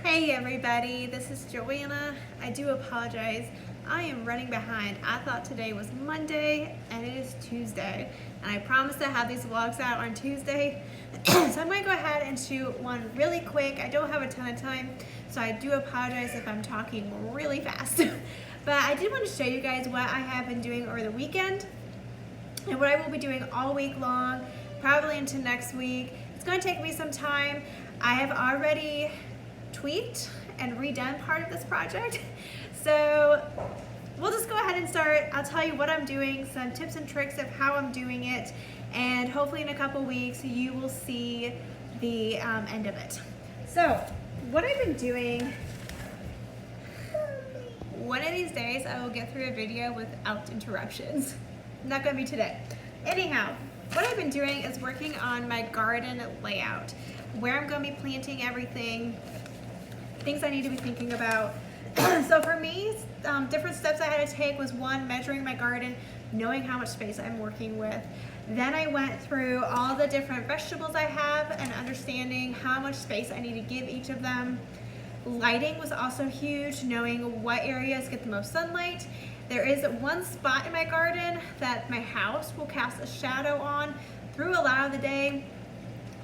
Hey everybody, this is Joanna. I do apologize. I am running behind. I thought today was Monday and it is Tuesday. And I promised to have these vlogs out on Tuesday. So I'm going to go ahead and shoot one really quick. I don't have a ton of time, so I do apologize if I'm talking really fast. But I did want to show you guys what I have been doing over the weekend and what I will be doing all week long, probably into next week. It's going to take me some time. I have already tweaked and redone part of this project. So we'll just go ahead and start. I'll tell you what I'm doing, some tips and tricks of how I'm doing it, and hopefully in a couple weeks you will see the end of it. So what I've been doing, one of these days I will get through a video without interruptions. Not gonna be today. Anyhow, what I've been doing is working on my garden layout, where I'm gonna be planting everything, things I need to be thinking about. So for me, different steps I had to take was one, measuring my garden, knowing how much space I'm working with. Then I went through all the different vegetables I have and understanding how much space I need to give each of them. Lighting was also huge, knowing what areas get the most sunlight. There is one spot in my garden that my house will cast a shadow on through a lot of the day.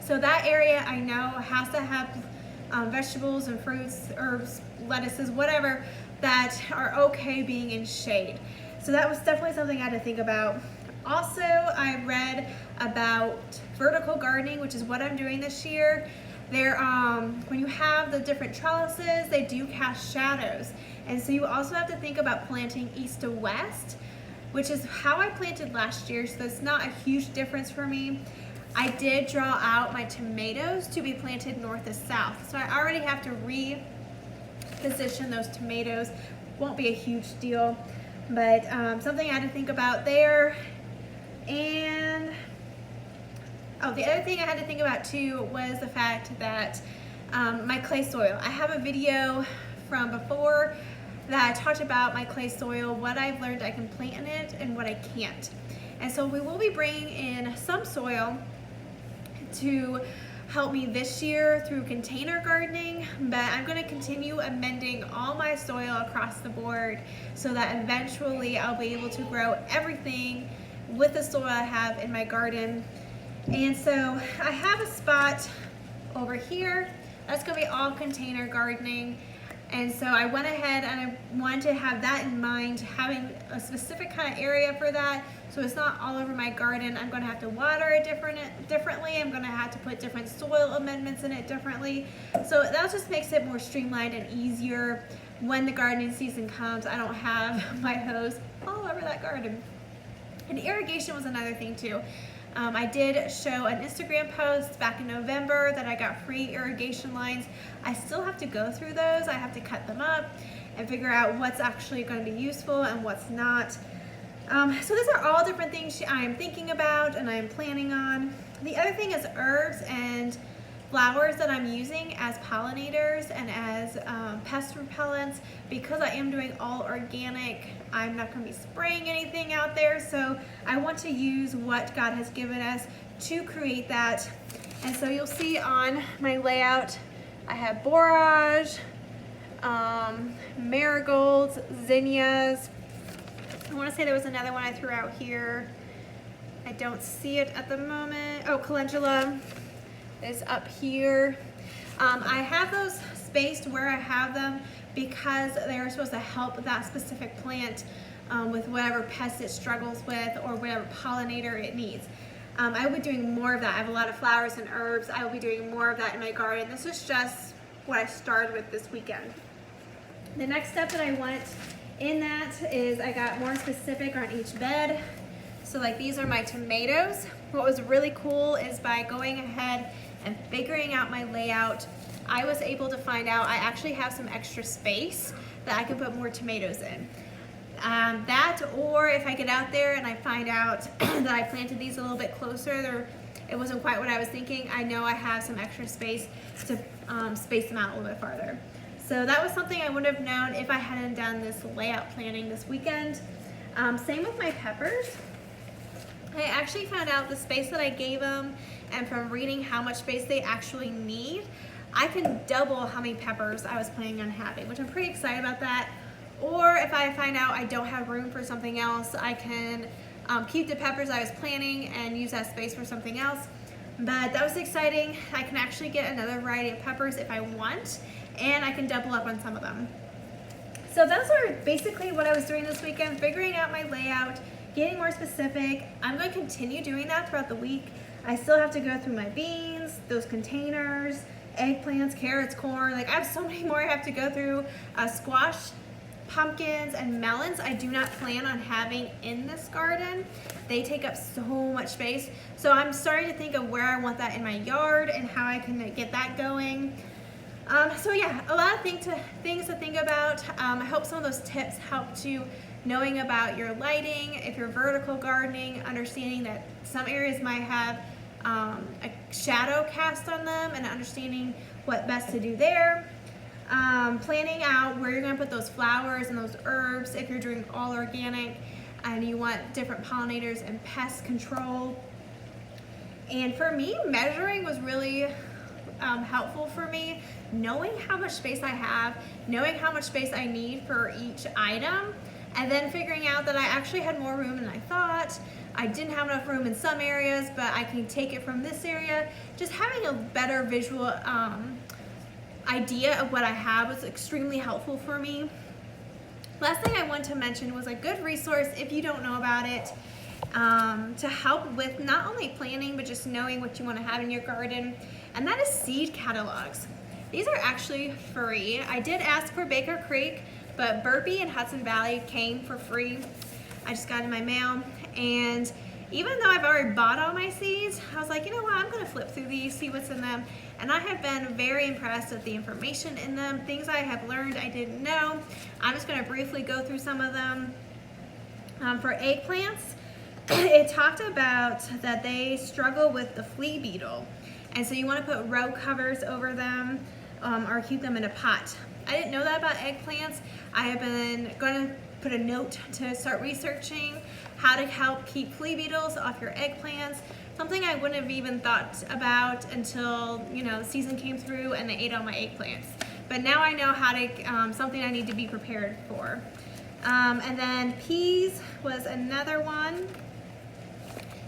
So that area I know has to have vegetables and fruits, herbs, lettuces, whatever, that are okay being in shade. So that was definitely something I had to think about. Also, I read about vertical gardening, which is what I'm doing this year. There, when you have the different trellises, they do cast shadows. And so you also have to think about planting east to west, which is how I planted last year, so it's not a huge difference for me. I did draw out my tomatoes to be planted north to south, so I already have to reposition those tomatoes. Won't be a huge deal, but something I had to think about there. And the other thing I had to think about too was the fact that my clay soil. I have a video from before that I talked about my clay soil, what I've learned I can plant in it and what I can't. And so we will be bringing in some soil to help me this year through container gardening, but I'm going to continue amending all my soil across the board so that eventually I'll be able to grow everything with the soil I have in my garden. And so I have a spot over here that's going to be all container gardening. And so I went ahead and I wanted to have that in mind, having a specific kind of area for that, so it's not all over my garden. I'm going to have to water it differently. I'm going to have to put different soil amendments in it differently. So that just makes it more streamlined and easier when the gardening season comes. I don't have my hose all over that garden. And irrigation was another thing too. I did show an Instagram post back in November that I got free irrigation lines. I still have to go through those. I have to cut them up and figure out what's actually going to be useful and what's not. So these are all different things I'm thinking about and I'm planning on. The other thing is herbs and flowers that I'm using as pollinators and as pest repellents. Because I am doing all organic, I'm not going to be spraying anything out there, so I want to use what God has given us to create that. And so you'll see on my layout, I have borage, marigolds, zinnias. I want to say there was another one I threw out here. I don't see it at the moment. Oh, calendula is up here. I have those spaced where I have them because they're supposed to help that specific plant with whatever pest it struggles with or whatever pollinator it needs. I will be doing more of that. I have a lot of flowers and herbs. I will be doing more of that in my garden. This is just what I started with this weekend. The next step that I want in that is I got more specific on each bed. So like these are my tomatoes. What was really cool is by going ahead and figuring out my layout, I was able to find out I actually have some extra space that I can put more tomatoes in. That, or if I get out there and I find out that I planted these a little bit closer, it wasn't quite what I was thinking, I know I have some extra space to space them out a little bit farther. So that was something I wouldn't have known if I hadn't done this layout planning this weekend. Same with my peppers. I actually found out the space that I gave them, and from reading how much space they actually need, I can double how many peppers I was planning on having, which I'm pretty excited about that. Or if I find out I don't have room for something else, I can keep the peppers I was planning and use that space for something else. But that was exciting. I can actually get another variety of peppers if I want, and I can double up on some of them. So those are basically what I was doing this weekend, figuring out my layout, getting more specific. I'm going to continue doing that throughout the week. I still have to go through my beans, those containers, eggplants, carrots, corn. Like, I have so many more I have to go through. Squash, pumpkins, and melons I do not plan on having in this garden. They take up so much space. So I'm starting to think of where I want that in my yard and how I can get that going. So yeah, a lot of things to think about. I hope some of those tips help to knowing about your lighting, if you're vertical gardening, understanding that some areas might have a shadow cast on them and understanding what best to do there. Planning out where you're going to put those flowers and those herbs if you're doing all organic and you want different pollinators and pest control. And for me, measuring was really helpful for me, knowing how much space I have, knowing how much space I need for each item, and then figuring out that I actually had more room than I thought. I didn't have enough room in some areas, but I can take it from this area. Just having a better visual idea of what I have was extremely helpful for me. Last thing I want to mention was a good resource if you don't know about it, to help with not only planning but just knowing what you want to have in your garden, and that is seed catalogs. These are actually free. I did ask for Baker Creek, but Burpee and Hudson Valley came for free. I just got it in my mail, and even though I've already bought all my seeds, I was like, you know what, I'm gonna flip through these, see what's in them. And I have been very impressed with the information in them, things I have learned I didn't know. I'm just gonna briefly go through some of them. For eggplants, it talked about that they struggle with the flea beetle. And so you wanna put row covers over them or keep them in a pot. I didn't know that about eggplants. I have been gonna put a note to start researching how to help keep flea beetles off your eggplants. Something I wouldn't have even thought about until the season came through and they ate all my eggplants. But now I know how to, something I need to be prepared for. And then peas was another one.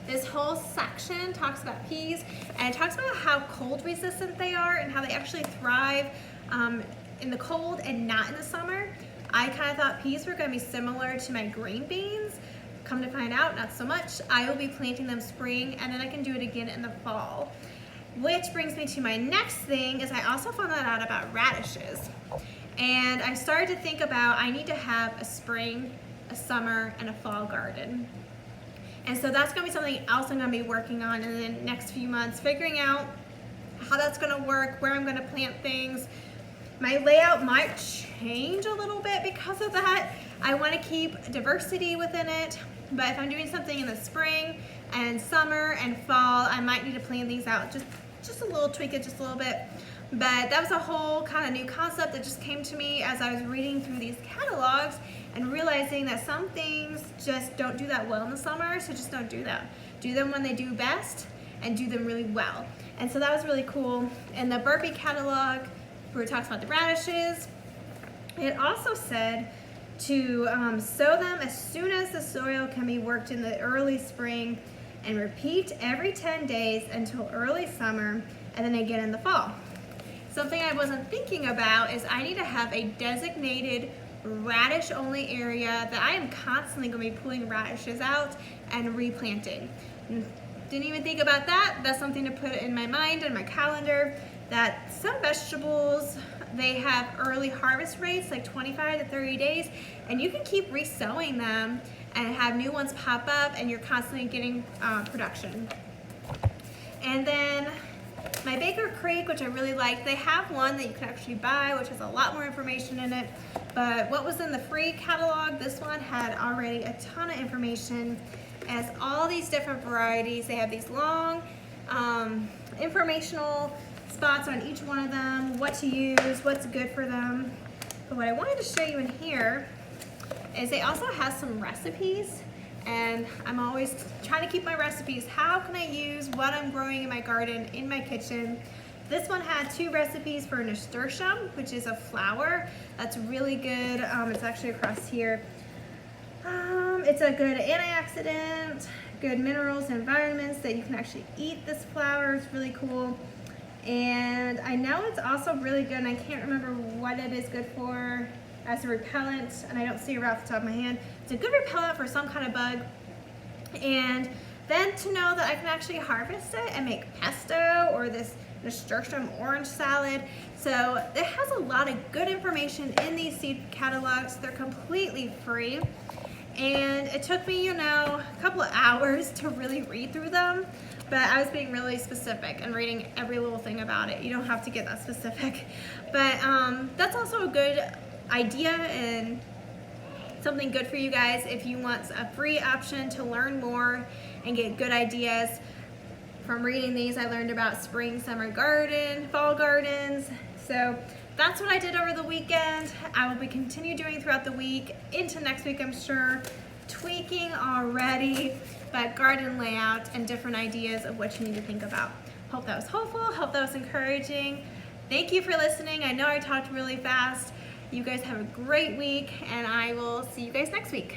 This whole section talks about peas, and it talks about how cold resistant they are and how they actually thrive in the cold and not in the summer. I kind of thought peas were going to be similar to my green beans. Come to find out, not so much. I will be planting them spring, and then I can do it again in the fall. Which brings me to my next thing, is I also found out about radishes. And I started to think about, I need to have a spring, a summer, and a fall garden. And so that's gonna be something else I'm gonna be working on in the next few months, figuring out how that's gonna work, where I'm gonna plant things. My layout might change a little bit because of that. I wanna keep diversity within it, but if I'm doing something in the spring and summer and fall, I might need to plan these out, just a little, tweak it just a little bit. But that was a whole kind of new concept that just came to me as I was reading through these catalogs and realizing that some things just don't do that well in the summer, so just don't do them. Do them when they do best and do them really well. And so that was really cool. In the Burpee catalog, where it talks about the radishes, it also said to sow them as soon as the soil can be worked in the early spring and repeat every 10 days until early summer and then again in the fall. Something I wasn't thinking about is I need to have a designated radish only area that I am constantly going to be pulling radishes out and replanting. Didn't even think about that. That's something to put in my mind and my calendar, that some vegetables, they have early harvest rates, like 25 to 30 days, and you can keep resowing them and have new ones pop up, and you're constantly getting production. And then my Baker Creek, which I really like, they have one that you can actually buy, which has a lot more information in it. But what was in the free catalog, this one had already a ton of information. It has all these different varieties. They have these long informational spots on each one of them, what to use, what's good for them. But what I wanted to show you in here is they also have some recipes, and I'm always trying to keep my recipes. How can I use what I'm growing in my garden, in my kitchen? This one had 2 recipes for nasturtium, which is a flower that's really good. It's actually across here. It's a good antioxidant, good minerals and vitamins that you can actually eat this flower. It's really cool. And I know it's also really good, and I can't remember what it is good for as a repellent, and I don't see it right off the top of my hand. It's a good repellent for some kind of bug. And then to know that I can actually harvest it and make pesto or this nasturtium orange salad. So it has a lot of good information in these seed catalogs. They're completely free. And it took me, a couple of hours to really read through them, but I was being really specific and reading every little thing about it. You don't have to get that specific. But that's also a good idea and something good for you guys if you want a free option to learn more and get good ideas. From reading these, I learned about spring, summer garden, fall gardens. So that's what I did over the weekend. I will be continue doing throughout the week, into next week I'm sure, tweaking already, but garden layout and different ideas of what you need to think about. Hope that was helpful, hope that was encouraging. Thank you for listening. I know I talked really fast. You guys have a great week, and I will see you guys next week.